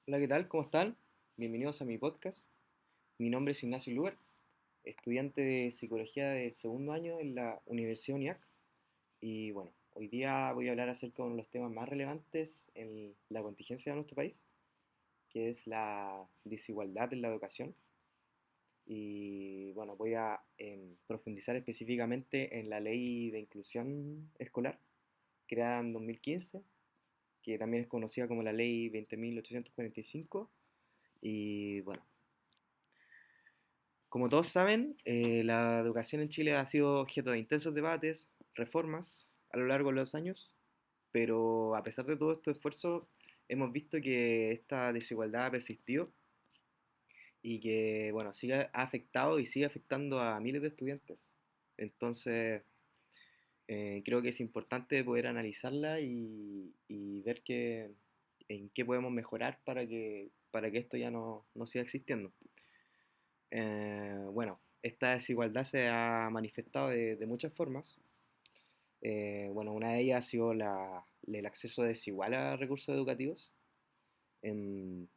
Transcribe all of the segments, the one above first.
Hola, ¿qué tal? ¿Cómo están? Bienvenidos a mi podcast. Mi nombre es Ignacio Luber, estudiante de Psicología de segundo año en la Universidad UNIAC. Y bueno, hoy día voy a hablar acerca de uno de los temas más relevantes en la contingencia de nuestro país, que es la desigualdad en la educación. Y bueno, voy a profundizar específicamente en la Ley de Inclusión Escolar, creada en 2015, que también es conocida como la Ley 20.845. Y bueno, como todos saben, la educación en Chile ha sido objeto de intensos debates, reformas a lo largo de los años, pero a pesar de todo este esfuerzo, hemos visto que esta desigualdad ha persistido y que, bueno, ha afectado y sigue afectando a miles de estudiantes. Entonces, creo que es importante poder analizarla y ver en qué podemos mejorar para que esto ya no siga existiendo. Bueno, esta desigualdad se ha manifestado de muchas formas. Bueno, una de ellas ha sido el acceso desigual a recursos educativos, en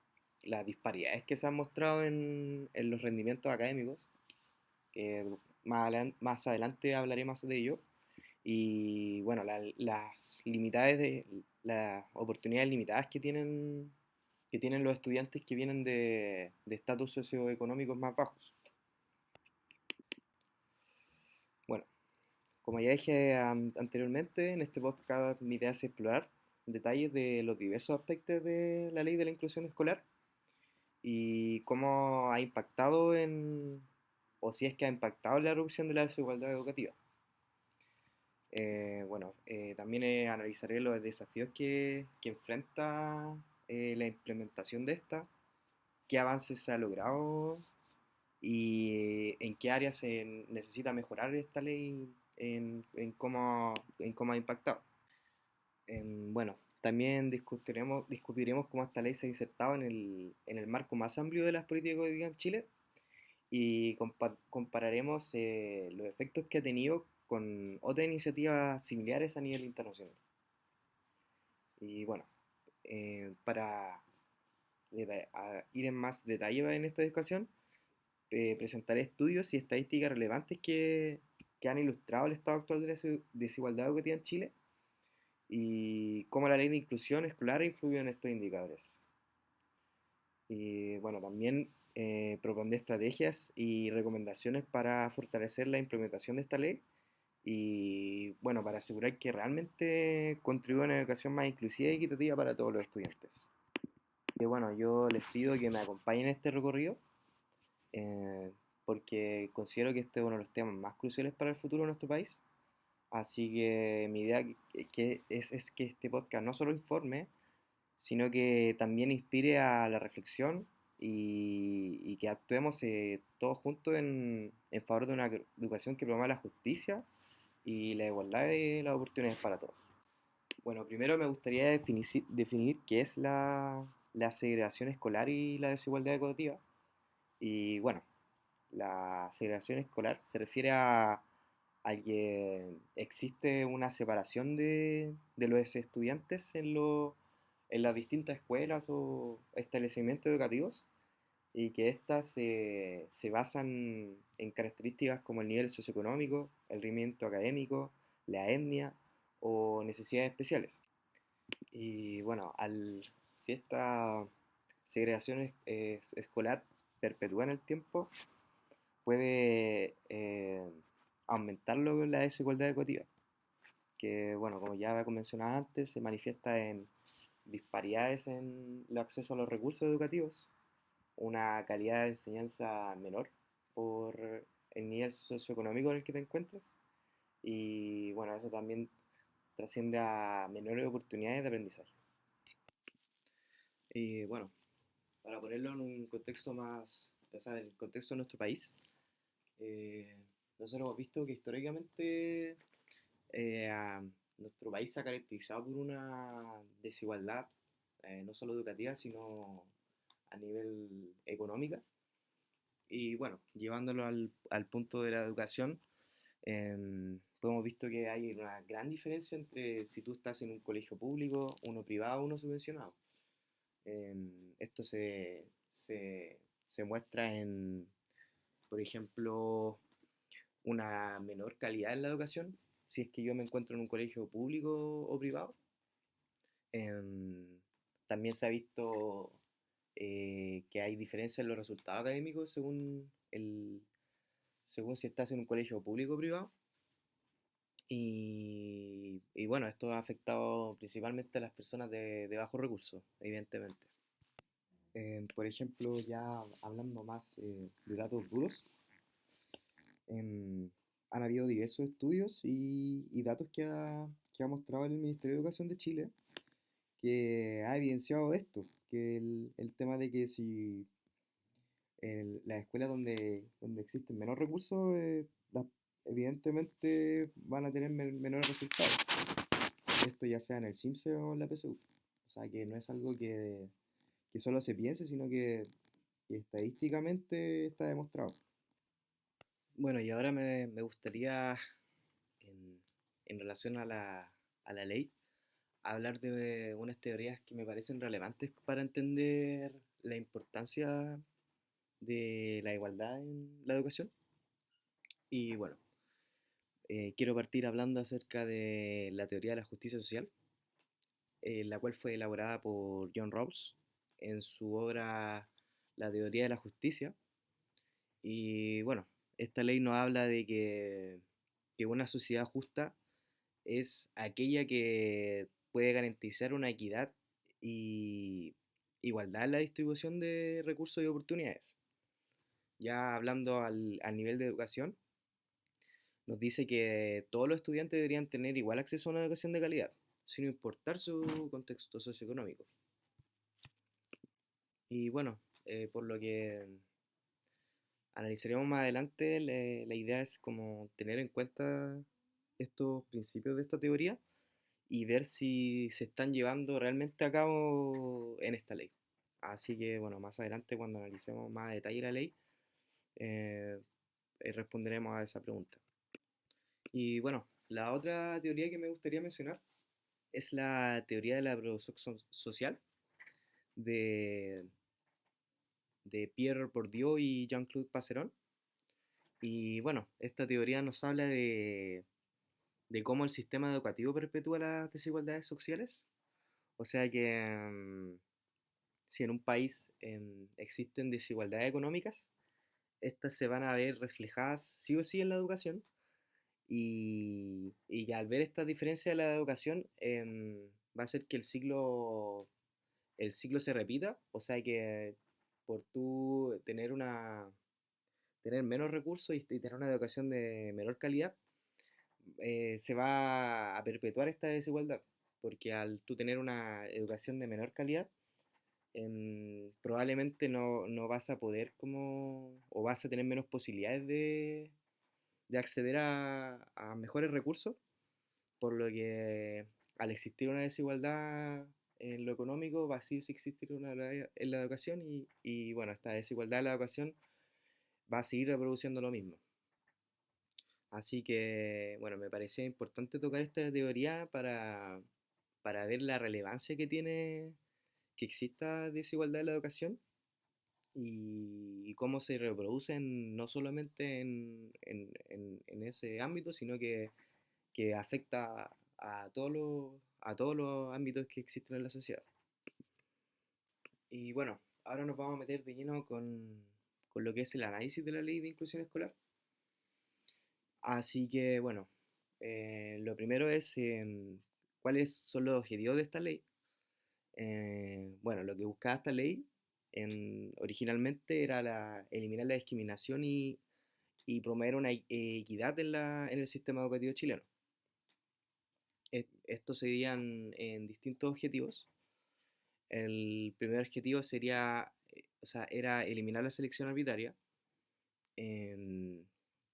las disparidades que se han mostrado en los rendimientos académicos, que más adelante hablaré más de ello, y bueno, las oportunidades limitadas que tienen los estudiantes que vienen de estatus socioeconómicos más bajos. Bueno, como ya dije anteriormente, en este podcast mi idea es explorar detalles de los diversos aspectos de la ley de la inclusión escolar y cómo ha impactado o si es que ha impactado en la reducción de la desigualdad educativa. También analizaré los desafíos que enfrenta la implementación de esta, qué avances se ha logrado y en qué áreas se necesita mejorar esta ley en cómo ha impactado. Bueno, también discutiremos cómo esta ley se ha insertado en el marco más amplio de las políticas hoy día en Chile y compararemos los efectos que ha tenido con otras iniciativas similares a nivel internacional. Y bueno, para ir en más detalle en esta discusión, presentaré estudios y estadísticas relevantes que han ilustrado el estado actual de la desigualdad educativa en Chile y cómo la ley de inclusión escolar influye en estos indicadores. Y bueno, también propondré estrategias y recomendaciones para fortalecer la implementación de esta ley y bueno, para asegurar que realmente contribuya a una educación más inclusiva y equitativa para todos los estudiantes. Y bueno, yo les pido que me acompañen en este recorrido eh, porque considero que este es uno de los temas más cruciales para el futuro de nuestro país. Así que mi idea es que este podcast no solo informe, sino que también inspire a la reflexión y que actuemos todos juntos en favor de una educación que promueva la justicia y la igualdad de las oportunidades para todos. Bueno, primero me gustaría definir qué es la segregación escolar y la desigualdad educativa. Y bueno, la segregación escolar se refiere a que existe una separación de los estudiantes en las distintas escuelas o establecimientos educativos y que éstas se basan en características como el nivel socioeconómico, el rendimiento académico, la etnia o necesidades especiales. Y bueno, si esta segregación escolar perpetúa en el tiempo, puede aumentar la desigualdad educativa, que bueno, como ya había mencionado antes, se manifiesta en disparidades en el acceso a los recursos educativos, una calidad de enseñanza menor por el nivel socioeconómico en el que te encuentras y bueno, eso también trasciende a menores oportunidades de aprendizaje. Y bueno, para ponerlo en un contexto más, o sea, en el contexto de nuestro país, eh, nosotros hemos visto que históricamente a nuestro país se ha caracterizado por una desigualdad, no solo educativa, sino a nivel económica. Y bueno, llevándolo al punto de la educación, pues hemos visto que hay una gran diferencia entre si tú estás en un colegio público, uno privado, uno subvencionado. Esto se muestra en, por ejemplo, una menor calidad en la educación, si es que yo me encuentro en un colegio público o privado. Em, También se ha visto que hay diferencias en los resultados académicos según si estás en un colegio público o privado. Y bueno, esto ha afectado principalmente a las personas de bajos recursos, evidentemente. Por ejemplo, ya hablando más de datos duros, em, han habido diversos estudios y datos que ha mostrado el Ministerio de Educación de Chile que ha evidenciado esto, que el tema de que si las escuelas donde existen menos recursos, evidentemente van a tener menores resultados. Esto ya sea en el CIMSE o en la PSU. O sea, que no es algo que solo se piense, sino que estadísticamente está demostrado. Bueno, y ahora me gustaría, en, en relación a la ley, hablar de unas teorías que me parecen relevantes para entender la importancia de la igualdad en la educación. Y bueno, quiero partir hablando acerca de la teoría de la justicia social, la cual fue elaborada por John Rawls en su obra La teoría de la justicia. Y bueno, esta ley nos habla de que una sociedad justa es aquella que puede garantizar una equidad y igualdad en la distribución de recursos y oportunidades. Ya hablando al nivel de educación, nos dice que todos los estudiantes deberían tener igual acceso a una educación de calidad, sin importar su contexto socioeconómico. Y bueno, por lo que analizaremos más adelante, la idea es como tener en cuenta estos principios de esta teoría y ver si se están llevando realmente a cabo en esta ley. Así que bueno, más adelante cuando analicemos más a detalle la ley, eh, responderemos a esa pregunta. Y bueno, la otra teoría que me gustaría mencionar es la teoría de la producción social de, de Pierre Bourdieu y Jean-Claude Passeron. Y bueno, esta teoría nos habla de cómo el sistema educativo perpetúa las desigualdades sociales. O sea que si en un país existen desigualdades económicas, estas se van a ver reflejadas sí o sí en la educación y al ver estas diferencias en la educación va a hacer que el ciclo se repita, o sea que por tú tener menos recursos y tener una educación de menor calidad, se va a perpetuar esta desigualdad, porque al tú tener una educación de menor calidad, probablemente no vas a poder como, o vas a tener menos posibilidades de acceder a mejores recursos, por lo que al existir una desigualdad en lo económico va a sí o sí existir una en la educación y bueno, esta desigualdad en la educación va a seguir reproduciendo lo mismo. Así que, bueno, me parecía importante tocar esta teoría para ver la relevancia que tiene que exista desigualdad en la educación y cómo se reproducen no solamente en ese ámbito, sino que afecta a todos los ámbitos que existen en la sociedad. Y bueno, ahora nos vamos a meter de lleno con lo que es el análisis de la ley de inclusión escolar. Así que bueno, lo primero es cuáles son los objetivos de esta ley. Bueno, lo que buscaba esta ley originalmente era eliminar la discriminación y promover una equidad en el sistema educativo chileno. Estos serían en distintos objetivos. El primer objetivo sería, o sea, era eliminar la selección arbitraria. ¿En,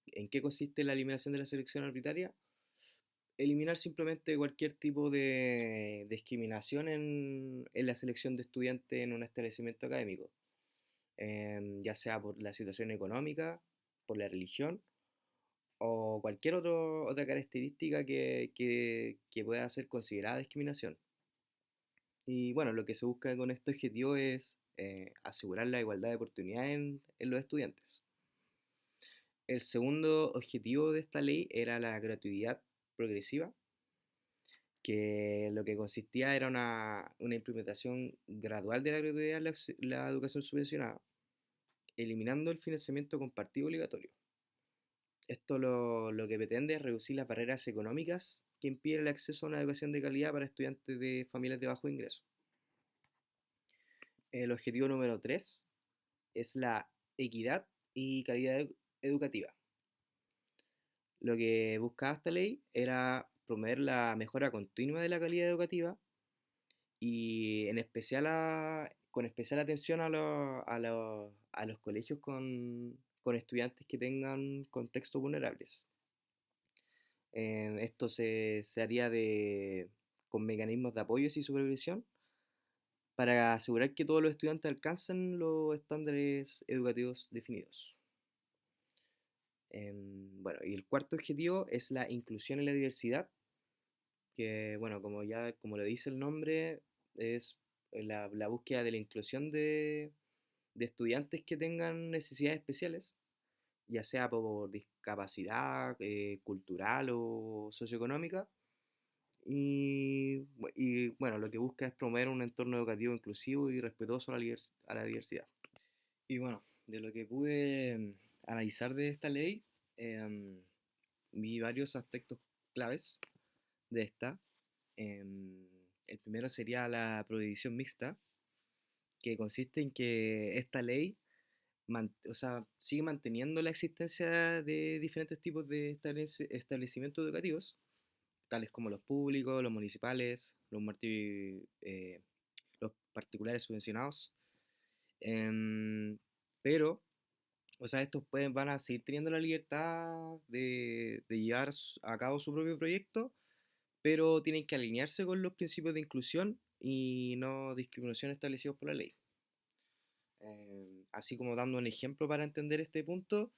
¿En qué consiste la eliminación de la selección arbitraria? Eliminar simplemente cualquier tipo de discriminación en la selección de estudiantes en un establecimiento académico, ya sea por la situación económica, por la religión o cualquier otra característica que pueda ser considerada discriminación. Y bueno, lo que se busca con este objetivo es asegurar la igualdad de oportunidades en los estudiantes. El segundo objetivo de esta ley era la gratuidad progresiva, que lo que consistía era una implementación gradual de la gratuidad en la educación subvencionada, eliminando el financiamiento compartido obligatorio. Esto lo que pretende es reducir las barreras económicas que impiden el acceso a una educación de calidad para estudiantes de familias de bajo ingreso. El objetivo número 3 es la equidad y calidad educativa. Lo que buscaba esta ley era promover la mejora continua de la calidad educativa y en especial con especial atención a los colegios con estudiantes que tengan contextos vulnerables. Esto se haría con mecanismos de apoyo y supervisión para asegurar que todos los estudiantes alcancen los estándares educativos definidos. Bueno, y el cuarto objetivo es la inclusión y la diversidad, que, bueno, como lo dice el nombre, es la búsqueda de la inclusión de estudiantes que tengan necesidades especiales, ya sea por discapacidad cultural o socioeconómica. Y bueno, lo que busca es promover un entorno educativo inclusivo y respetuoso a la diversidad. Y bueno, de lo que pude analizar de esta ley, em, vi varios aspectos claves de esta. El primero sería la prohibición mixta, que consiste en que esta ley o sea, sigue manteniendo la existencia de diferentes tipos de establecimientos educativos, tales como los públicos, los municipales, los particulares subvencionados. Em, pero, o sea, van a seguir teniendo la libertad de llevar a cabo su propio proyecto, pero tienen que alinearse con los principios de inclusión y no discriminación establecidos por la ley. Así como dando un ejemplo para entender este punto,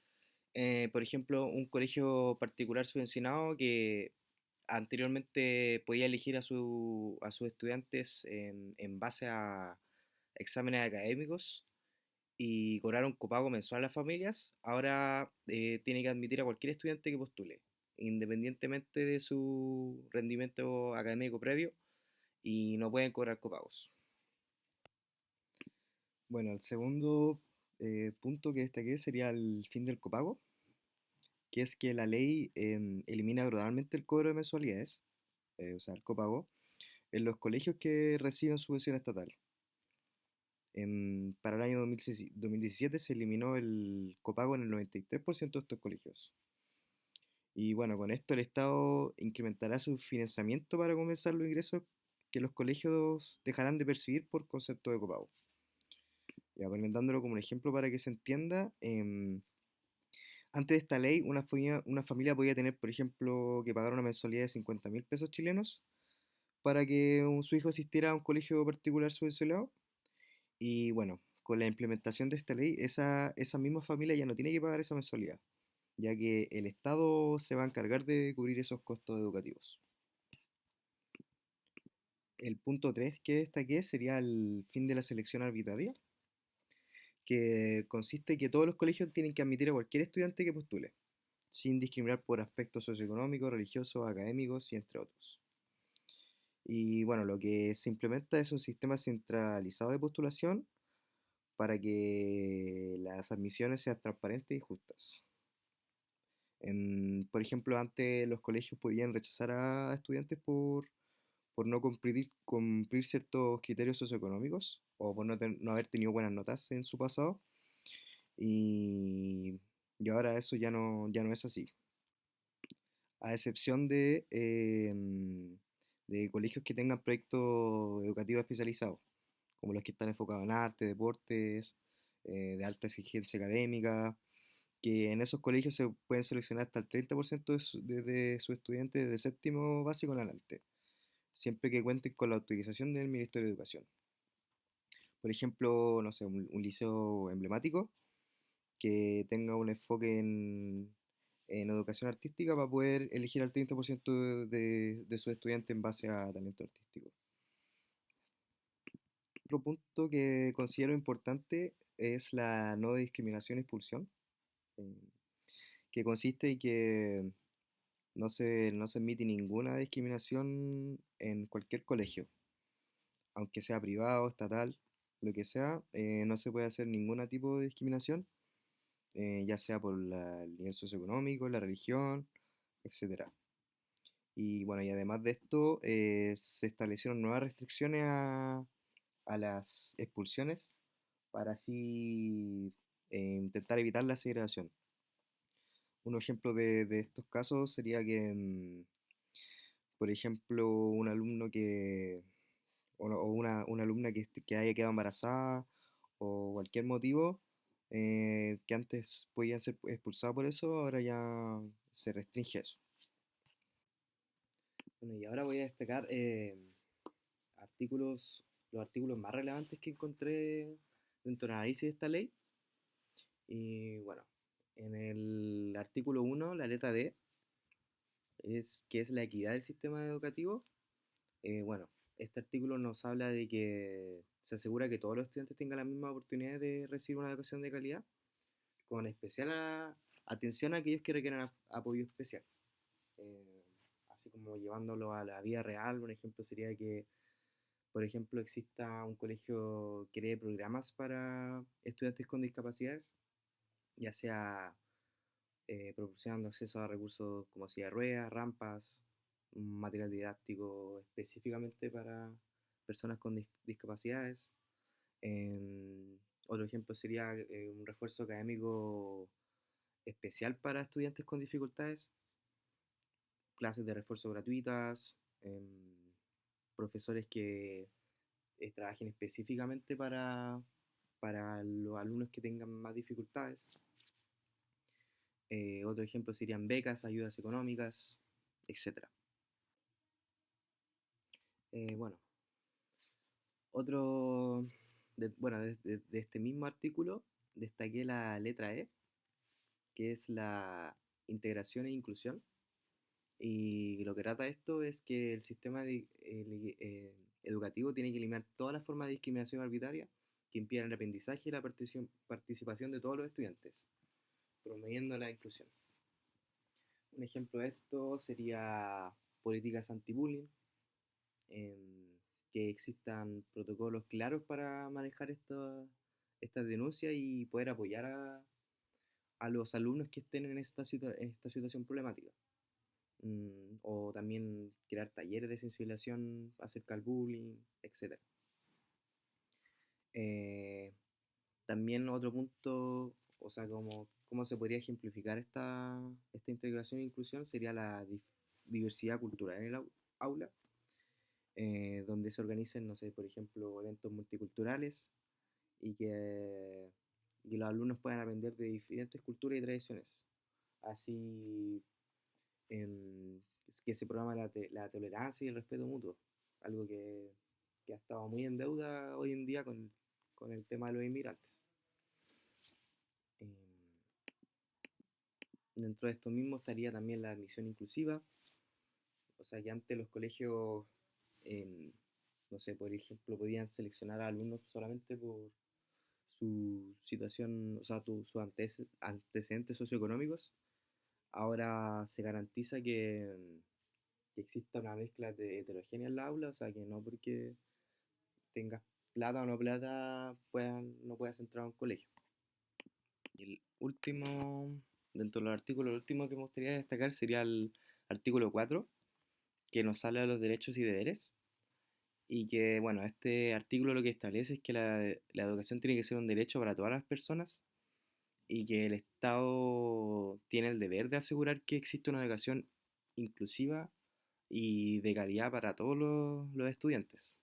por ejemplo, un colegio particular subvencionado que anteriormente podía elegir a sus estudiantes en base a exámenes académicos y cobrar un copago mensual a las familias, ahora tiene que admitir a cualquier estudiante que postule, independientemente de su rendimiento académico previo, y no pueden cobrar copagos. Bueno, el segundo punto que destaqué sería el fin del copago, que es que la ley elimina gradualmente el cobro de mensualidades, o sea, el copago, en los colegios que reciben subvención estatal. Para el año 2017 se eliminó el copago en el 93% de estos colegios. Y bueno, con esto el Estado incrementará su financiamiento para compensar los ingresos que los colegios dejarán de percibir por concepto de copago. Ya, dándolo como un ejemplo para que se entienda, antes de esta ley, una familia podía tener, por ejemplo, que pagar una mensualidad de 50.000 pesos chilenos para que su hijo asistiera a un colegio particular subvencionado. Y bueno, con la implementación de esta ley, esa misma familia ya no tiene que pagar esa mensualidad, ya que el Estado se va a encargar de cubrir esos costos educativos. El punto 3 que destaqué sería el fin de la selección arbitraria, que consiste en que todos los colegios tienen que admitir a cualquier estudiante que postule, sin discriminar por aspectos socioeconómicos, religiosos, académicos y entre otros. Y bueno, lo que se implementa es un sistema centralizado de postulación para que las admisiones sean transparentes y justas. Por ejemplo, antes los colegios podían rechazar a estudiantes por no cumplir ciertos criterios socioeconómicos o por no haber tenido buenas notas en su pasado. Y, y ahora eso ya no es así. A excepción de colegios que tengan proyectos educativos especializados, como los que están enfocados en arte, deportes, de alta exigencia académica, que en esos colegios se pueden seleccionar hasta el 30% de sus estudiantes de séptimo básico en adelante, siempre que cuenten con la autorización del Ministerio de Educación. Por ejemplo, no sé, un liceo emblemático que tenga un enfoque en educación artística para poder elegir al 30% de sus estudiantes en base a talento artístico. Otro punto que considero importante es la no discriminación y expulsión, eh, que consiste en que no se admite ninguna discriminación en cualquier colegio, aunque sea privado, estatal, lo que sea, no se puede hacer ningún tipo de discriminación, ya sea por el nivel socioeconómico, la religión, etcétera. Y bueno, y además de esto, se establecieron nuevas restricciones a las expulsiones para así intentar evitar la segregación. Un ejemplo de estos casos sería que, por ejemplo, un alumno o una alumna que haya quedado embarazada o cualquier motivo que antes podía ser expulsado por eso, ahora ya se restringe eso. Bueno, y ahora voy a destacar artículos, los artículos más relevantes que encontré dentro del análisis de esta ley. Y bueno, en el artículo 1 la letra D, que es la equidad del sistema educativo. Bueno, este artículo nos habla de que se asegura que todos los estudiantes tengan la misma oportunidad de recibir una educación de calidad, con especial atención a aquellos que requieren apoyo especial. Eh, Así como llevándolo a la vida real, un ejemplo sería que, por ejemplo, exista un colegio que cree programas para estudiantes con discapacidades, ya sea proporcionando acceso a recursos como silla de ruedas, rampas, material didáctico específicamente para personas con discapacidades. Em, Otro ejemplo sería un refuerzo académico especial para estudiantes con dificultades, clases de refuerzo gratuitas, profesores que trabajen específicamente para los alumnos que tengan más dificultades. Otro ejemplo serían becas, ayudas económicas, etcétera. Bueno, bueno, de este mismo artículo destaqué la letra E, que es la integración e inclusión. Y lo que trata esto es que el sistema educativo tiene que eliminar todas las formas de discriminación arbitraria que impidan el aprendizaje y la participación de todos los estudiantes, promoviendo la inclusión. Un ejemplo de esto sería políticas anti-bullying, que existan protocolos claros para manejar estas denuncias y poder apoyar a los alumnos que estén en esta situación problemática. O también crear talleres de sensibilización acerca del bullying, etc. Eh, También otro punto, o sea, cómo se podría ejemplificar esta integración e inclusión sería la diversidad cultural en el aula, donde se organicen, no sé, por ejemplo, eventos multiculturales y que los alumnos puedan aprender de diferentes culturas y tradiciones. Así que se programa la tolerancia y el respeto mutuo, algo que ha estado muy en deuda hoy en día con el tema de los inmigrantes. Em, Dentro de esto mismo estaría también la admisión inclusiva, o sea que antes los colegios, em, no sé, por ejemplo, podían seleccionar a alumnos solamente por su situación, o sea, sus antecedentes socioeconómicos. Ahora se garantiza que exista una mezcla de heterogénea en la aula, o sea, que no porque tengas plata o no plata no puedas entrar a un colegio. Y el último, dentro de los artículos, el último que me gustaría destacar sería el artículo 4 que nos habla de los derechos y deberes. Y que, bueno, este artículo lo que establece es que la educación tiene que ser un derecho para todas las personas y que el Estado tiene el deber de asegurar que existe una educación inclusiva y de calidad para todos los estudiantes.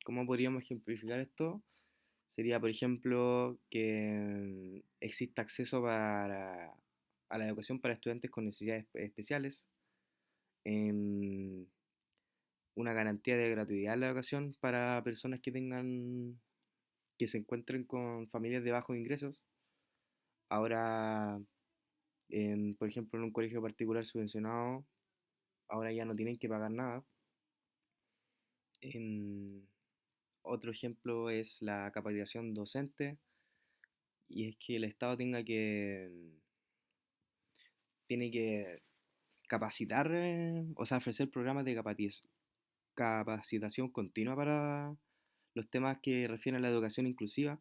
¿Cómo podríamos ejemplificar esto? Sería, por ejemplo, que exista acceso a la educación para estudiantes con necesidades especiales, em, una garantía de gratuidad en la educación para personas que se encuentren con familias de bajos ingresos. Ahora, por ejemplo, en un colegio particular subvencionado, ahora ya no tienen que pagar nada. Em, Otro ejemplo es la capacitación docente, y es que el Estado tiene que capacitar, o sea, ofrecer programas de capacitación continua para los temas que refieren a la educación inclusiva,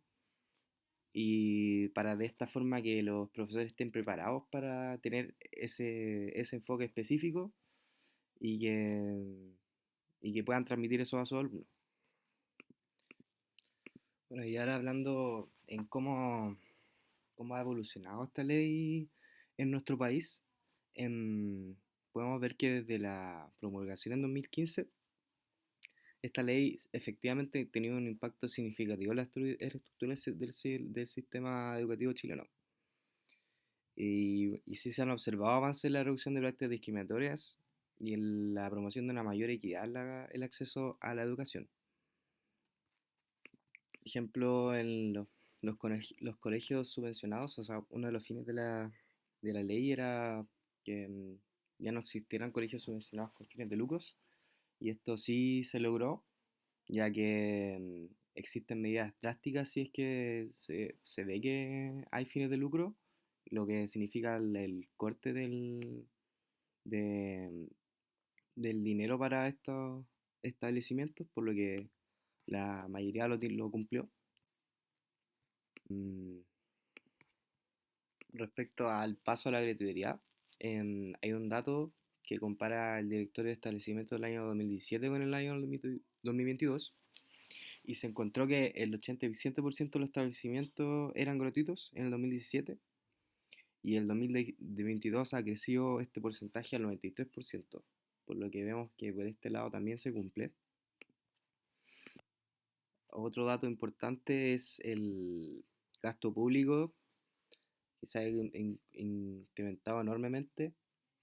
y para de esta forma que los profesores estén preparados para tener ese enfoque específico, y que puedan transmitir eso a sus alumnos. Bueno, y ahora hablando en cómo ha evolucionado esta ley en nuestro país, em, podemos ver que desde la promulgación en 2015, esta ley efectivamente ha tenido un impacto significativo en la estructura del sistema educativo chileno. Y sí se han observado avances en la reducción de prácticas discriminatorias y en la promoción de una mayor equidad en el acceso a la educación. Por ejemplo, en los colegios subvencionados, o sea, uno de los fines de la ley era que ya no existieran colegios subvencionados con fines de lucros, y esto sí se logró, ya que existen medidas drásticas si es que se ve que hay fines de lucro, lo que significa el corte de- del dinero para estos establecimientos, por lo que la mayoría lo cumplió. Mm, Respecto al paso a la gratuidad, hay un dato que compara el directorio de establecimientos del año 2017 con el año 2022, y se encontró que el 87% de los establecimientos eran gratuitos en el 2017, y el 2022 ha crecido este porcentaje al 93%, por lo que vemos que por este lado también se cumple. Otro dato importante es el gasto público, que se ha incrementado enormemente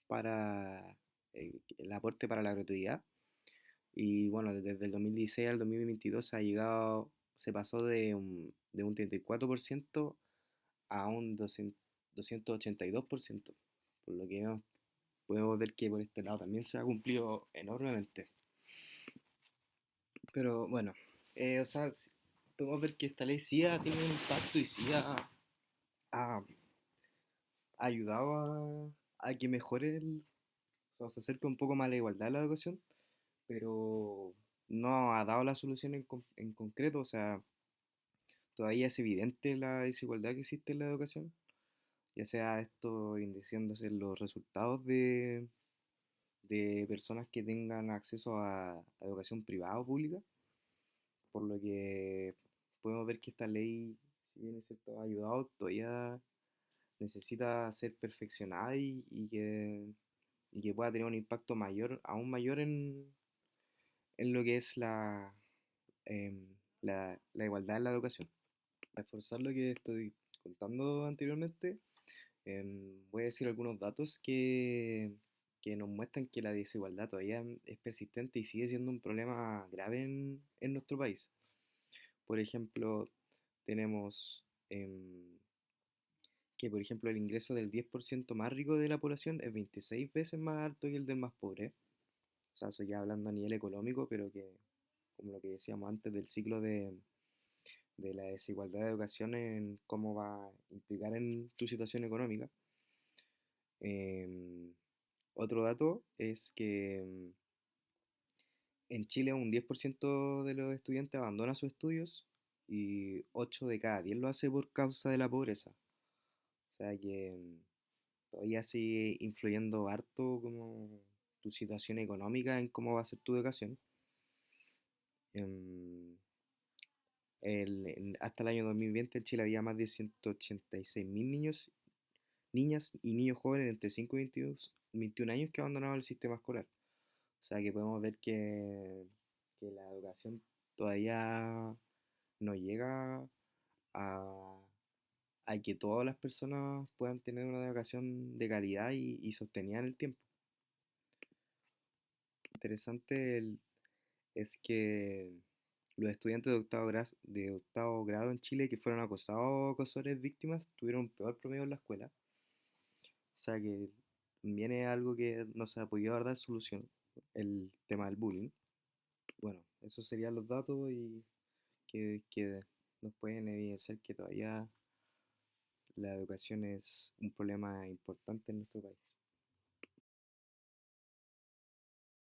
para el aporte para la gratuidad. Y bueno, desde el 2016 al 2022 se pasó de un 34% a un 282%, por lo que podemos ver que por este lado también se ha cumplido enormemente. Pero bueno, o sea, podemos ver que esta ley sí ha tenido un impacto y sí ha ayudado a que mejore o sea, se acerque un poco más a la igualdad de la educación, pero no ha dado la solución en concreto. O sea, todavía es evidente la desigualdad que existe en la educación, ya sea esto indiciándose en los resultados de personas que tengan acceso a educación privada o pública, por lo que podemos ver que esta ley, si bien es cierto, ha ayudado, todavía necesita ser perfeccionada, y que pueda tener un impacto mayor, aún mayor en lo que es em, la igualdad en la educación. Para reforzar lo que estoy contando anteriormente, voy a decir algunos datos que nos muestran que la desigualdad todavía es persistente y sigue siendo un problema grave en nuestro país. Por ejemplo, tenemos que, por ejemplo, el ingreso del 10% más rico de la población es 26 veces más alto que el del más pobre. O sea, eso ya hablando a nivel económico, pero que, como lo que decíamos antes del ciclo de la desigualdad de educación, en cómo va a implicar en tu situación económica. Em, Otro dato es que en Chile un 10% de los estudiantes abandona sus estudios, y 8 de cada 10 lo hace por causa de la pobreza. O sea que todavía sigue influyendo harto como tu situación económica en cómo va a ser tu educación. Em, Hasta el año 2020 en Chile había más de 186.000 niños, niñas y niños jóvenes entre 5 y 21 años que abandonaban el sistema escolar. O sea que podemos ver que la educación todavía no llega a, a que todas las personas puedan tener una educación de calidad y sostenida en el tiempo. Interesante es que los estudiantes de octavo grado en Chile que fueron acosados o acosadores víctimas tuvieron un peor promedio en la escuela. O sea que también es algo que no se ha podido dar solución, el tema del bullying. Bueno, esos serían los datos, y que nos pueden evidenciar que todavía la educación es un problema importante en nuestro país.